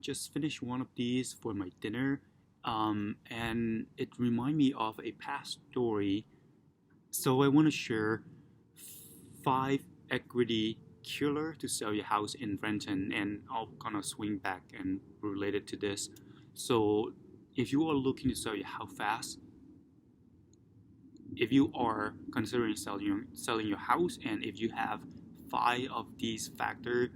Just finished one of these for my dinner, and it reminded me of a past story. So I want to share 5 equity killer to sell your house in Renton, and I'll kind of swing back and relate it to this. So if you are looking to sell your house fast, if you are considering selling your house, and if you have 5 of these factors,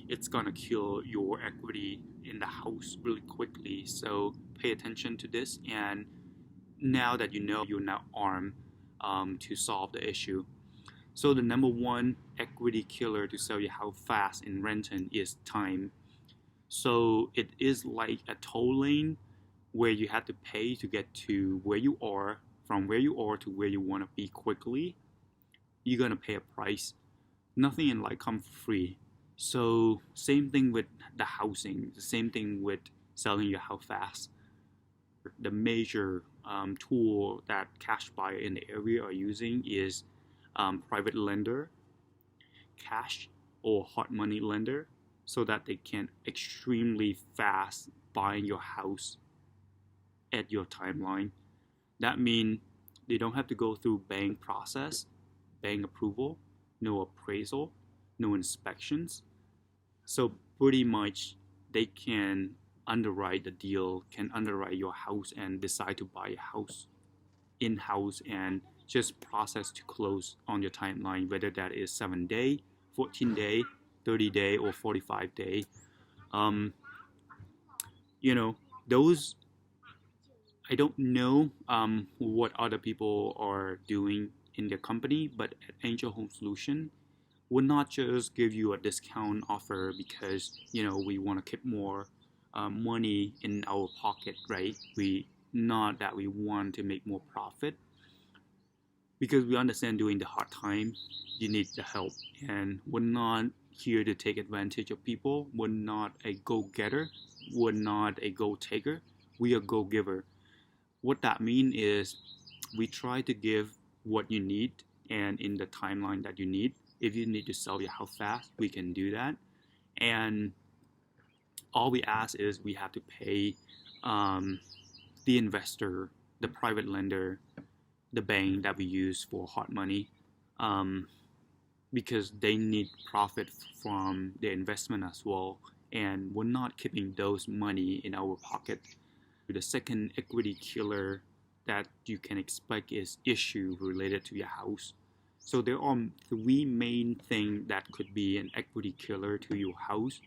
it's gonna kill your equity in the house really quickly. So pay attention to this, and now that you know, you're now armed to solve the issue. So the number one equity killer to sell your house fast in Renton is time. So it is like a toll lane where you have to pay to get to where you are, from where you are to where you want to be quickly. You're gonna pay a price. Nothing in life comes free. So same thing with the housing, the same thing with selling your house fast. The major tool that cash buyer in the area are using is private lender, cash or hard money lender, so that they can extremely fast buying your house at your timeline. That means they don't have to go through bank process, bank approval, no appraisal, no inspections. So pretty much they can underwrite the deal, can underwrite your house and decide to buy a house in-house and just process to close on your timeline, whether that is 7 day, 14 day, 30 day, or 45 day. Those, I don't know what other people are doing in their company, but at Angel Home Solution would not just give you a discount offer because we want to keep more money in our pocket, right? We not that we want to make more profit, because we understand during the hard time you need the help, and we're not here to take advantage of people. We're not a go-getter, we're not a go-taker, we are go-giver. What that means is we try to give what you need and in the timeline that you need. If you need to sell your house fast, we can do that. And all we ask is we have to pay the investor, the private lender, the bank that we use for hard money, because they need profit from their investment as well, and we're not keeping those money in our pocket. The second equity killer that you can expect is issue related to your house. So there are 3 main things that could be an equity killer to your house.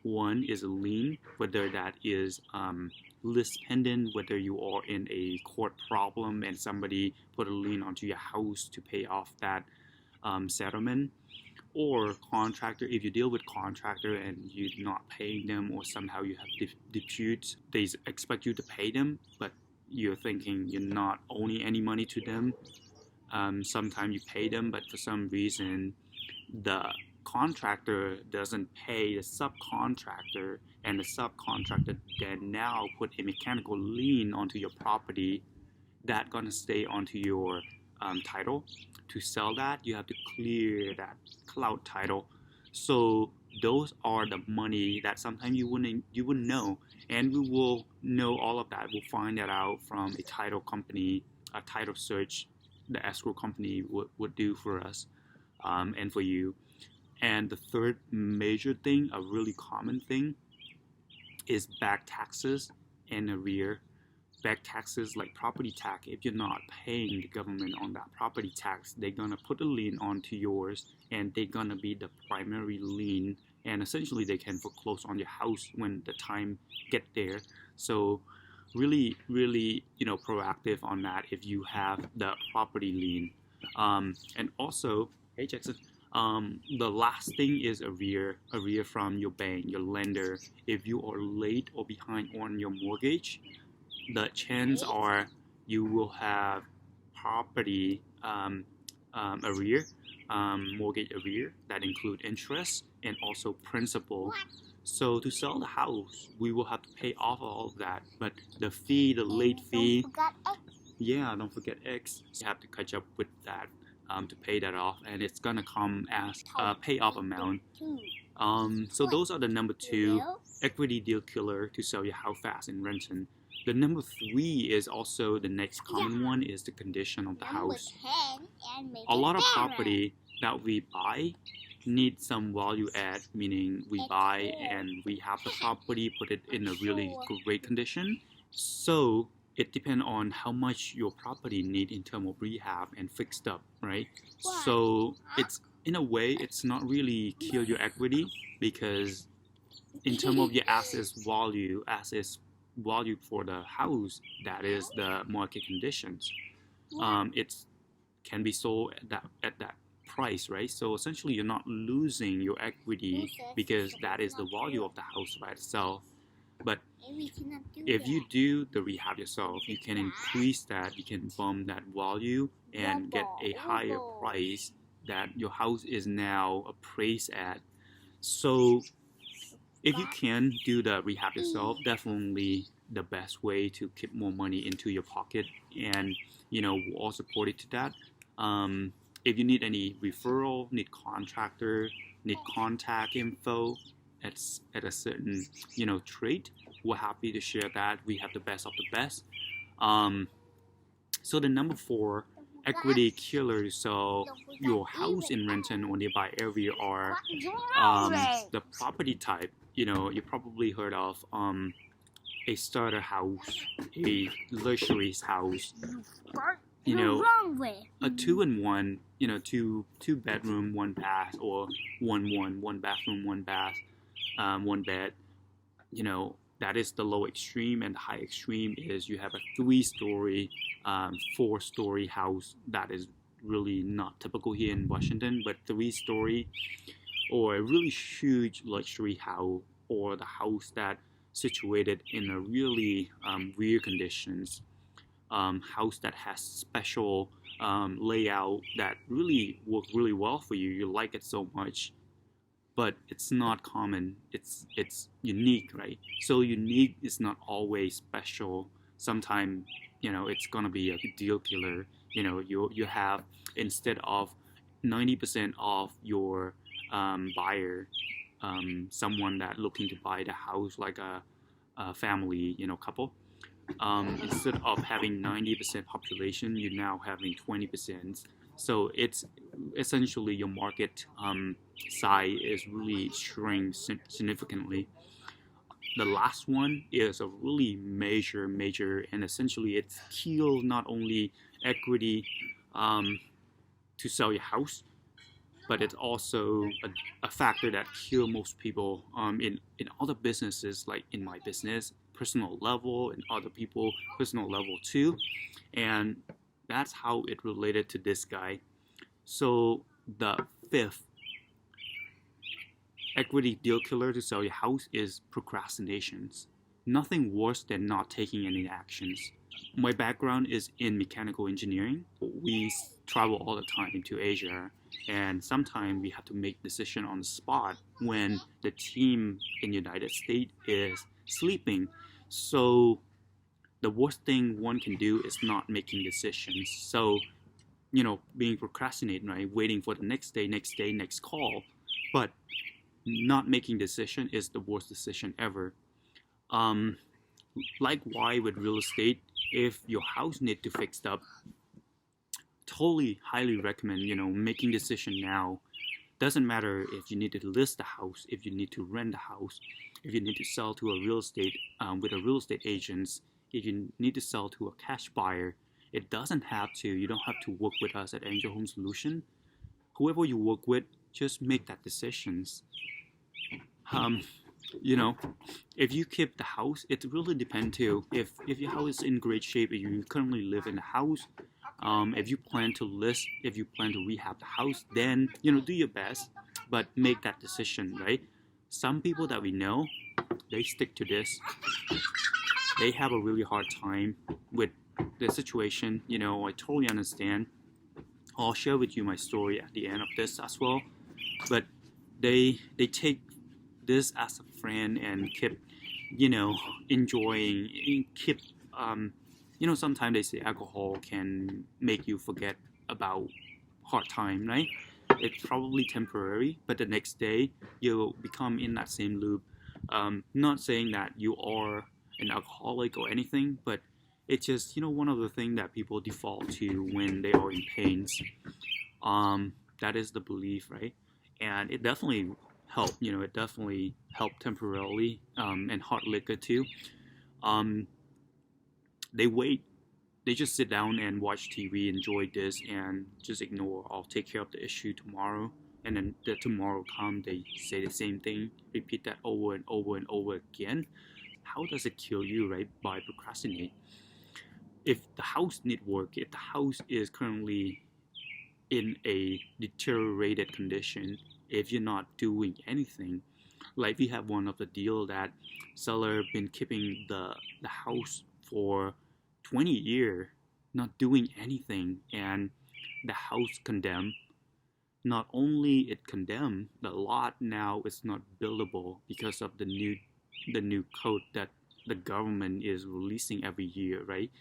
One is a lien, whether that is list pendant, whether you are in a court problem and somebody put a lien onto your house to pay off that settlement, or contractor. If you deal with contractor and you're not paying them, or somehow you have disputes, they expect you to pay them, but you're thinking you're not owing any money to them. Sometimes you pay them, but for some reason the contractor doesn't pay the subcontractor, and the subcontractor then now put a mechanical lien onto your property that gonna stay onto your title. To sell that, you have to clear that cloud title. So those are the money that sometimes you wouldn't know, and we will know all of that. We'll find that out from a title company, a title search the escrow company would do for us and for you. And the third major thing, a really common thing, is back taxes and arrear. Back taxes like property tax. If you're not paying the government on that property tax, they're gonna put a lien onto yours, and they're gonna be the primary lien, and essentially they can foreclose on your house when the time get there. So really proactive on that if you have the property lien. And also, hey Jackson, the last thing is arrear from your bank, your lender. If you are late or behind on your mortgage, the chance are you will have property arrear, mortgage arrear that include interest and also principal. So to sell the house, we will have to pay off all of that, but the fee, the late fee, don't forget X. You have to catch up with that to pay that off, and it's gonna come as a payoff amount. So those are the number 2 equity deal killer to sell your house fast in Renton. The number 3 is also the next common one, is the condition of the house. A lot of property that we buy need some value add, meaning we buy and we have the property, put it in a really great condition. So it depends on how much your property need in terms of rehab and fixed up, right? So it's, in a way, it's not really kill your equity, because in terms of your assets value for the house, that is the market conditions. It can be sold at that price, right? So essentially you're not losing your equity because that is the value of the house by itself. But if you do the rehab yourself, you can increase that, you can bump that value and get a higher price that your house is now appraised at. So if you can do the rehab yourself, definitely the best way to keep more money into your pocket, and we'll all support it to that. If you need any referral, need contractor, need contact info at a certain trade, we're happy to share that. We have the best of the best. So the number 4 equity killer to sell your house in Renton or nearby area are the property type. You probably heard of a starter house, a luxury house, a 2-in-1, 2 bedroom, 1 bath, or 1 bathroom, 1 bath, 1 bed. That is the low extreme, and the high extreme is you have a 3-story, 4-story house. That is really not typical here in Washington, but 3-story, or a really huge luxury house, or the house that situated in a really weird conditions, house that has special layout that really work really well for you. You like it so much, but it's not common. It's unique, right? So unique is not always special. Sometimes it's gonna be a deal killer. You have, instead of 90% of your buyer, someone that looking to buy the house, like a family, couple. Instead of having 90% population, you're now having 20%. So it's essentially your market size is really shrink significantly. The last one is a really major, and essentially it's kill not only equity to sell your house, but it's also a factor that kill most people in other businesses, like in my business, personal level, and other people personal level too. And that's how it related to this guy. So the 5th equity deal killer to sell your house is procrastinations. Nothing worse than not taking any actions. My background is in mechanical engineering. We travel all the time to Asia, and sometimes we have to make decision on the spot when the team in the United States is sleeping. So the worst thing one can do is not making decisions. So, being procrastinating, right? Waiting for the next day, next call. But not making decision is the worst decision ever. Likewise with real estate, if your house need to fix up, totally highly recommend, making decision now. Doesn't matter if you need to list the house, if you need to rent the house, if you need to sell to a real estate with a real estate agent, if you need to sell to a cash buyer. It doesn't have to. You don't have to work with us at Angel Home Solution. Whoever you work with, just make that decisions. If you keep the house, it really depends too. If your house is in great shape, if you currently live in the house, if you plan to list, if you plan to rehab the house, then do your best, but make that decision, right? Some people that we know, they stick to this. They have a really hard time with the situation. I totally understand. I'll share with you my story at the end of this as well. But they take this as a friend and keep, enjoying, keep, sometimes they say alcohol can make you forget about hard time, right? It's probably temporary, but the next day you'll become in that same loop. Not saying that you are an alcoholic or anything, but it's just one of the things that people default to when they are in pains. That is the belief, right? And it definitely helped. It definitely helped temporarily. And hard liquor too. Um, they wait. They just sit down and watch TV, enjoy this, and just ignore. I'll take care of the issue tomorrow. And then the tomorrow come, they say the same thing, repeat that over and over and over again. How does it kill you, right? By procrastinate. If the house need work, if the house is currently in a deteriorated condition, if you're not doing anything, like we have one of the deal that seller been keeping the house for 20 years, not doing anything, and the house condemned. Not only it condemned, the lot now is not buildable because of the new code that the government is releasing every year, right?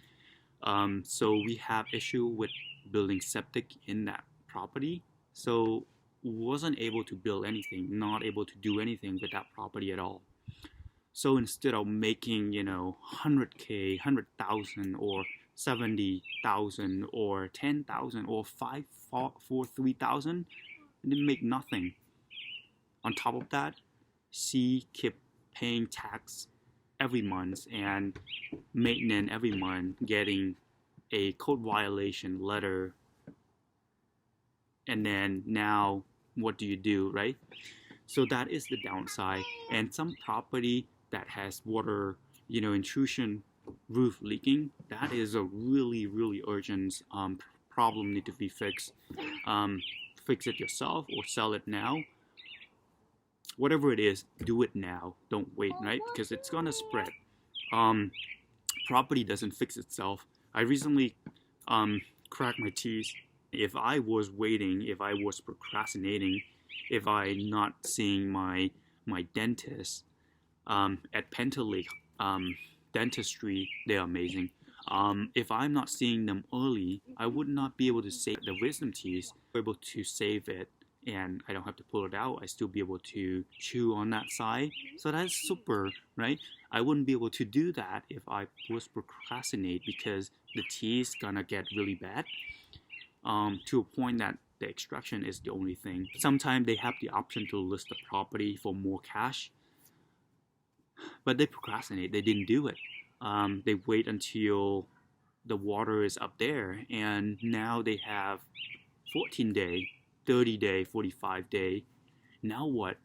So we have issue with building septic in that property. So wasn't able to build anything, not able to do anything with that property at all. So instead of making 100K, 100,000, or 70,000, or 10,000, or 3,000, and then make nothing. On top of that, she kept paying tax every month and maintenance every month, getting a code violation letter. And then now, what do you do, right? So that is the downside. And some property that has water, intrusion, roof leaking, that is a really, really urgent problem, need to be fixed. Fix it yourself or sell it now. Whatever it is, do it now. Don't wait, right? Because it's gonna spread. Property doesn't fix itself. I recently cracked my teeth. If I was waiting, if I was procrastinating, if I not seeing my dentist at Penton dentistry, they're amazing. If I'm not seeing them early, I would not be able to save the wisdom teeth. I'm able to save it, and I don't have to pull it out. I still be able to chew on that side. So that's super, right? I wouldn't be able to do that if I was procrastinate, because the teeth gonna get really bad. To a point that the extraction is the only thing. Sometimes they have the option to list the property for more cash, but they procrastinate. They didn't do it. They wait until the water is up there, and now they have 14-day, 30-day, 45-day. Now what?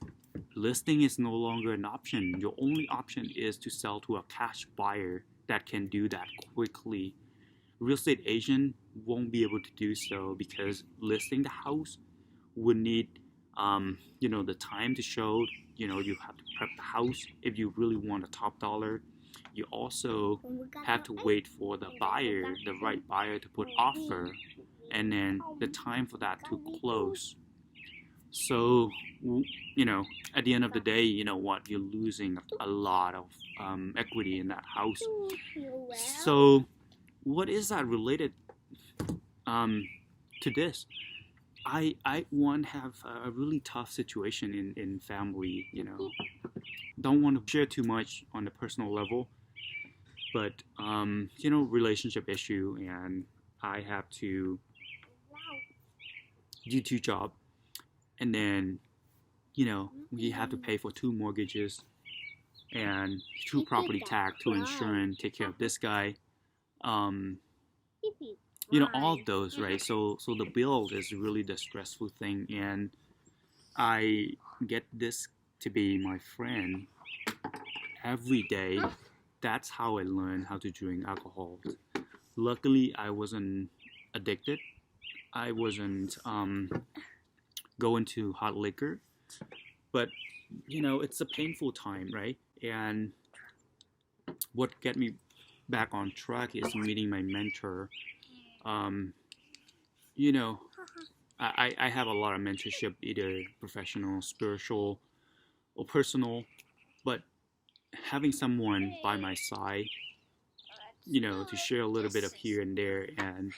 Listing is no longer an option. Your only option is to sell to a cash buyer that can do that quickly. Real estate agent won't be able to do so, because listing the house would need the time to show. You have to prep the house if you really want a top dollar. You also have to wait for the buyer, the right buyer, to put offer, and then the time for that to close. So at the end of the day, you're losing a lot of equity in that house. So what is that related to this? I have a really tough situation in family. Don't want to share too much on the personal level, but relationship issue, and I have to do 2 jobs, and then we have to pay for 2 mortgages and 2 property tax, 2 insurance, take care of this guy. All those, right? So the bill is really the stressful thing, and I get this to be my friend every day. That's how I learned how to drink alcohol. Luckily, I wasn't addicted. I wasn't going to hard liquor, but it's a painful time, right? And what get me back on track is meeting my mentor. I have a lot of mentorship, either professional, spiritual, or personal, but having someone by my side, to share a little bit of here and there, and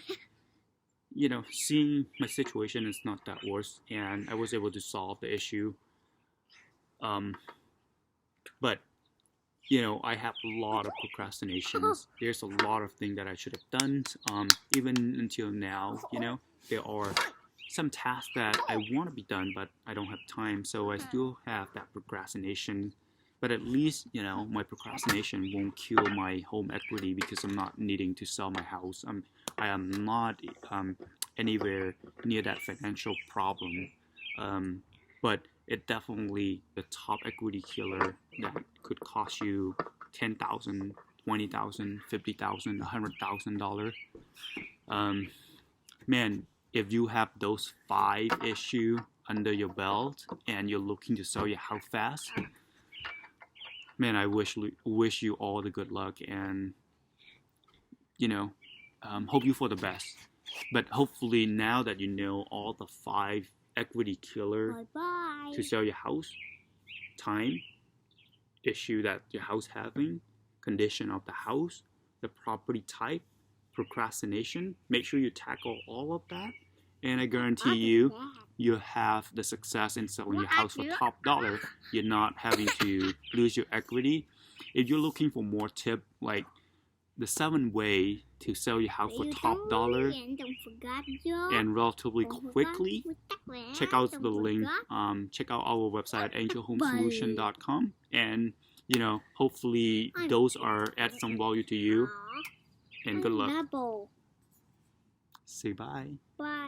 seeing my situation is not that worse, and I was able to solve the issue. But I have a lot of procrastinations. There's a lot of things that I should have done. Even until now, there are some tasks that I want to be done, but I don't have time. So I still have that procrastination. But at least, my procrastination won't kill my home equity because I'm not needing to sell my house. I am not anywhere near that financial problem. But it definitely the top equity killer that could cost you $10,000, $20,000, $50,000, $100,000. Man, if you have those 5 issues under your belt and you're looking to sell your house fast, man, I wish you all the good luck and hope you for the best. But hopefully now that you know all the 5 equity killer to sell your house, time, issue that your house having, condition of the house, the property type, procrastination, make sure you tackle all of that, and I guarantee you have the success in selling your house for top dollar. You're not having to lose your equity. If you're looking for more tip like the 7 way to sell your house for top dollar and relatively quickly, check out the link. Check out our website at angelhomesolution.com, and hopefully those are add some value to you. And good luck. Say bye. Bye.